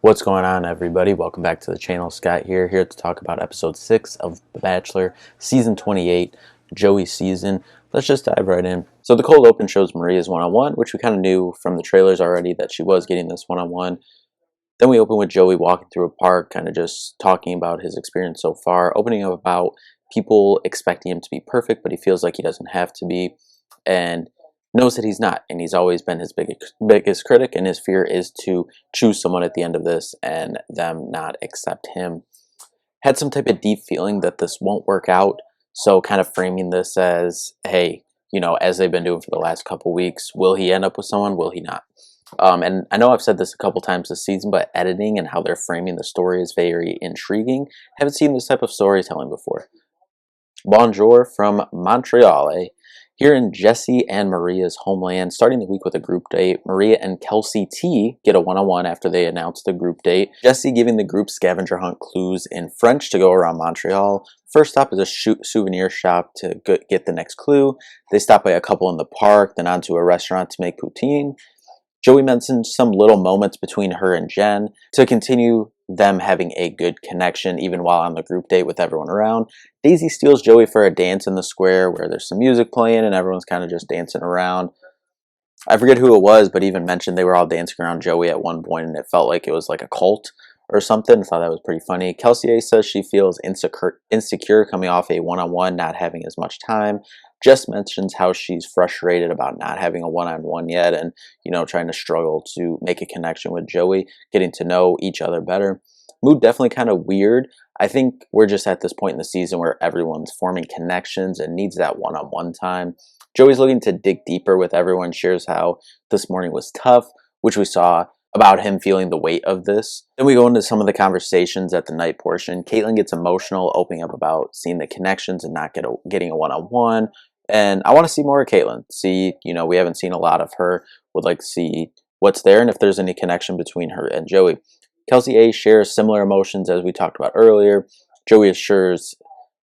What's going on, everybody? Welcome back to the channel. Scott here to talk about episode 6 of The Bachelor, season 28, Joey's season. Let's just dive right in. So the cold open shows Maria's one-on-one, which we kind of knew from the trailers already that she was getting this one-on-one. Then we open with Joey walking through a park, kind of just talking about his experience so far, opening up about people expecting him to be perfect, but he feels like he doesn't have to be, and knows that he's not, and he's always been his biggest critic, and his fear is to choose someone at the end of this and them not accept him. Had some type of deep feeling that this won't work out, so kind of framing this as, hey, as they've been doing for the last couple weeks, will he end up with someone, will he not? And I know I've said this a couple times this season, but editing and how they're framing the story is very intriguing. Haven't seen this type of storytelling before. Bonjour from Montreal, here in Jesse and Maria's homeland, starting the week with a group date. Maria and Kelsey T get a one-on-one after they announce the group date. Jesse giving the group scavenger hunt clues in French to go around Montreal. First stop is a souvenir shop to get the next clue. They stop by a couple in the park, then onto a restaurant to make poutine. Joey mentions some little moments between her and Jen to continue them having a good connection even while on the group date with everyone around. Daisy steals Joey for a dance in the square where there's some music playing and everyone's kind of just dancing around. I forget who it was, but even mentioned they were all dancing around Joey at one point and it felt like it was like a cult or something. I thought that was pretty funny. Kelsey says she feels insecure coming off a one-on-one, not having as much time. Jess mentions how she's frustrated about not having a one-on-one yet and, trying to struggle to make a connection with Joey, getting to know each other better. Mood definitely kind of weird. I think we're just at this point in the season where everyone's forming connections and needs that one-on-one time. Joey's looking to dig deeper with everyone, shares how this morning was tough, which we saw about him feeling the weight of this. Then we go into some of the conversations at the night portion. Caitlin gets emotional, opening up about seeing the connections and not getting a one-on-one. And I want to see more of Caitlin. See, we haven't seen a lot of her. Would like to see what's there and if there's any connection between her and Joey. Kelsey A shares similar emotions as we talked about earlier. Joey assures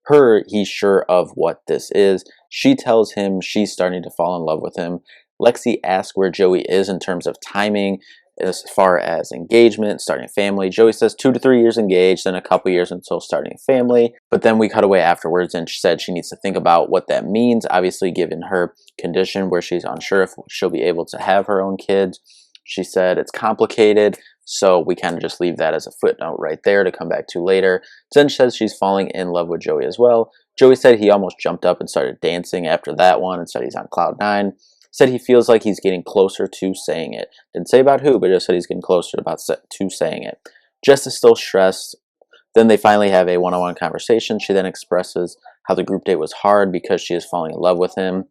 her he's sure of what this is. She tells him she's starting to fall in love with him. Lexi asks where Joey is in terms of timing as far as engagement, starting a family. Joey says 2 to 3 years engaged, then a couple years until starting a family. But then we cut away afterwards and she said she needs to think about what that means, obviously given her condition where she's unsure if she'll be able to have her own kids. She said it's complicated, so we kind of just leave that as a footnote right there to come back to later. Then she says she's falling in love with Joey as well. Joey said he almost jumped up and started dancing after that one and said he's on cloud 9. Said he feels like he's getting closer to saying it. Didn't say about who, but just said he's getting closer to saying it. Jess is still stressed. Then they finally have a one-on-one conversation. She then expresses how the group date was hard because she is falling in love with him.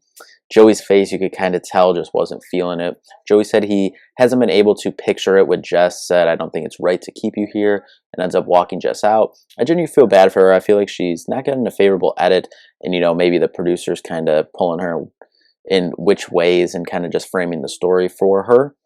Joey's face, you could kind of tell, just wasn't feeling it. Joey said he hasn't been able to picture it with Jess, said, I don't think it's right to keep you here, and ends up walking Jess out. I genuinely feel bad for her. I feel like she's not getting a favorable edit, and, maybe the producer's kind of pulling her in which ways and kind of just framing the story for her.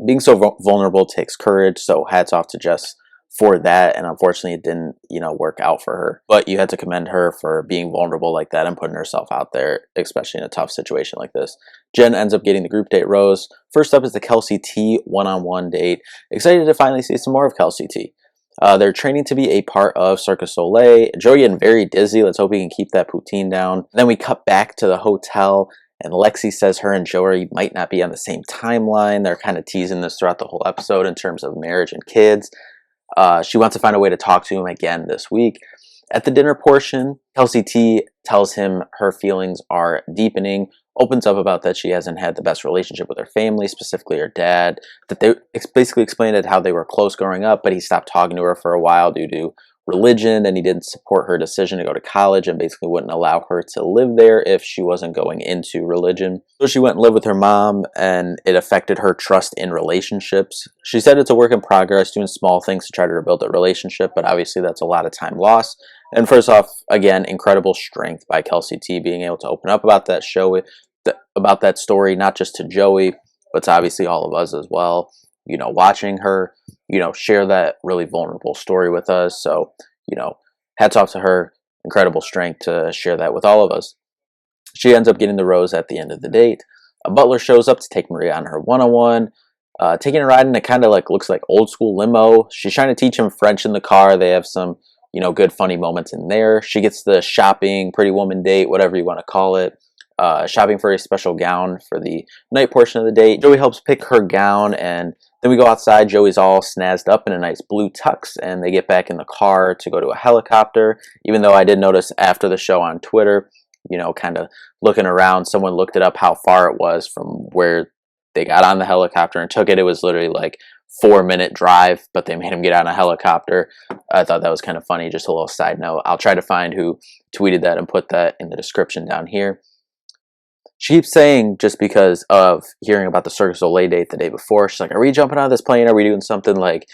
Being so vulnerable takes courage, so hats off to Jess for that, and unfortunately it didn't, work out for her. But you had to commend her for being vulnerable like that and putting herself out there, especially in a tough situation like this. Jen ends up getting the group date rose. First up is the Kelsey T one-on-one date. Excited to finally see some more of Kelsey T. They're training to be a part of Circus Soleil. Joey getting very dizzy. Let's hope he can keep that poutine down. Then we cut back to the hotel, and Lexi says her and Joey might not be on the same timeline. They're kind of teasing this throughout the whole episode in terms of marriage and kids. She wants to find a way to talk to him again this week. At the dinner portion, Kelsey T tells him her feelings are deepening, opens up about that she hasn't had the best relationship with her family, specifically her dad, that they basically explained how they were close growing up, but he stopped talking to her for a while due to religion, and he didn't support her decision to go to college and basically wouldn't allow her to live there if she wasn't going into religion. So she went and lived with her mom, and it affected her trust in relationships. She said it's a work in progress, doing small things to try to rebuild a relationship, but obviously that's a lot of time lost. And first off, again, incredible strength by Kelsey T being able to open up about that show, about that story, not just to Joey, but to obviously all of us as well. Watching her, share that really vulnerable story with us. So, hats off to her. Incredible strength to share that with all of us. She ends up getting the rose at the end of the date. A butler shows up to take Maria on her one-on-one. taking a ride in a kind of like looks like old school limo. She's trying to teach him French in the car. They have some, good funny moments in there. She gets the shopping, pretty woman date, whatever you want to call it. Shopping for a special gown for the night portion of the date. Joey helps pick her gown, and then we go outside. Joey's all snazzed up in a nice blue tux, and they get back in the car to go to a helicopter. Even though I did notice after the show on Twitter, kind of looking around, someone looked it up how far it was from where they got on the helicopter and took it. It was literally like 4-minute drive, but they made him get on a helicopter. I thought that was kind of funny. Just a little side note. I'll try to find who tweeted that and put that in the description down here. She keeps saying, just because of hearing about the Circus Olay date the day before, she's like, are we jumping out of this plane? Are we doing something like,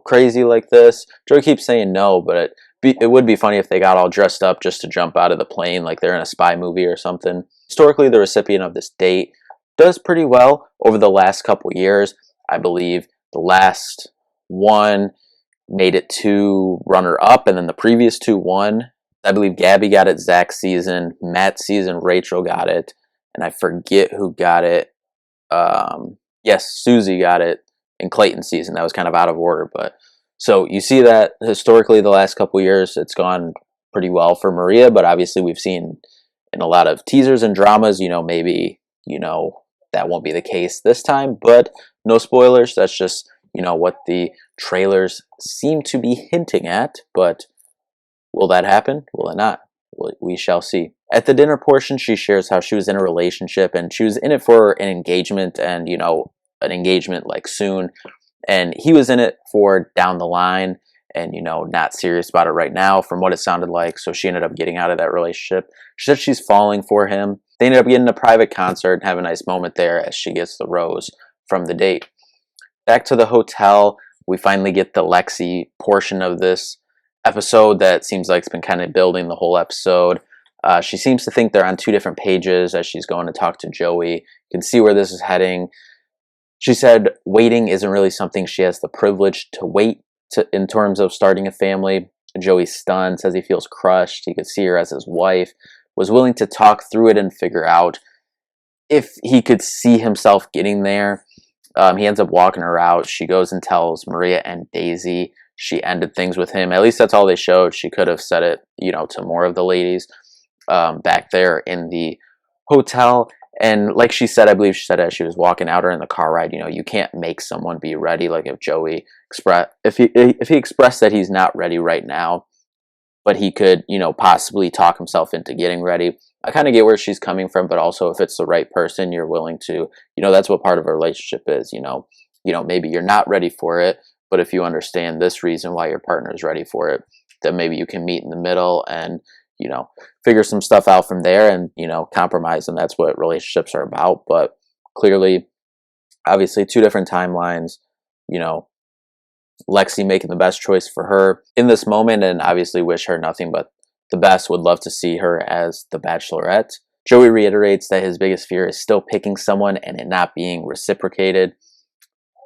crazy like this? Joey keeps saying no, but it would be funny if they got all dressed up just to jump out of the plane like they're in a spy movie or something. Historically, the recipient of this date does pretty well over the last couple years. I believe the last one made it to runner-up, and then the previous two won. I believe Gabby got it Zach's season, Matt's season, Rachel got it, and I forget who got it. Yes, Susie got it in Clayton's season. That was kind of out of order, but so you see that historically the last couple years it's gone pretty well for Maria, but obviously we've seen in a lot of teasers and dramas, maybe, that won't be the case this time, but no spoilers. That's just, what the trailers seem to be hinting at, but will that happen? Will it not? We shall see. At the dinner portion, she shares how she was in a relationship and she was in it for an engagement and, an engagement like soon. And he was in it for down the line and, not serious about it right now from what it sounded like. So she ended up getting out of that relationship. She said she's falling for him. They ended up getting a private concert and have a nice moment there as she gets the rose from the date. Back to the hotel, we finally get the Lexi portion of this episode that seems like it's been kind of building the whole episode. She seems to think they're on two different pages as she's going to talk to Joey. You can see where this is heading. She said waiting isn't really something she has the privilege to wait in terms of starting a family. Joey's stunned, says he feels crushed. He could see her as his wife, was willing to talk through it and figure out if he could see himself getting there. He ends up walking her out. She goes and tells Maria and Daisy she ended things with him. At least that's all they showed. She could have said it, to more of the ladies back there in the hotel. And like she said, I believe she said as she was walking out or in the car ride, you can't make someone be ready. Like if Joey if he expressed that he's not ready right now, but he could, possibly talk himself into getting ready. I kind of get where she's coming from, but also if it's the right person, you're willing to, that's what part of a relationship is, maybe you're not ready for it, but if you understand this reason why your partner is ready for it, then maybe you can meet in the middle and, figure some stuff out from there and, compromise. And that's what relationships are about. But clearly, obviously, two different timelines, Lexi making the best choice for her in this moment, and obviously wish her nothing but the best. Would love to see her as the Bachelorette. Joey reiterates that his biggest fear is still picking someone and it not being reciprocated.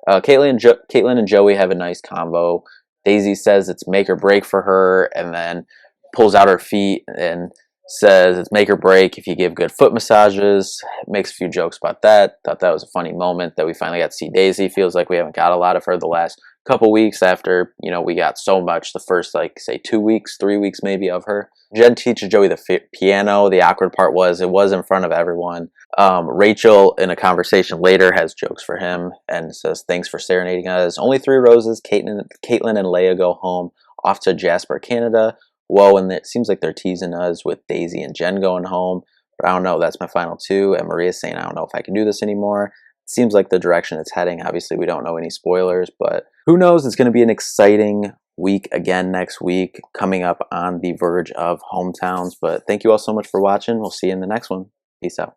Caitlin and Joey have a nice combo. Daisy says it's make or break for her, and then pulls out her feet and says it's make or break if you give good foot massages. Makes a few jokes about that. Thought that was a funny moment that we finally got to see Daisy. Feels like we haven't got a lot of her the last couple weeks after, we got so much the first, say 2 weeks, 3 weeks maybe of her. Jen teaches Joey the piano. The awkward part was it was in front of everyone. Rachel, in a conversation later, has jokes for him and says, thanks for serenading us. Only 3 roses. Caitlin and Leia go home, off to Jasper, Canada. Whoa, and it seems like they're teasing us with Daisy and Jen going home. But I don't know. That's my final 2. And Maria's saying, I don't know if I can do this anymore. Seems like the direction it's heading. Obviously, we don't know any spoilers, but who knows? It's going to be an exciting week again next week, coming up on the verge of hometowns. But thank you all so much for watching. We'll see you in the next one. Peace out.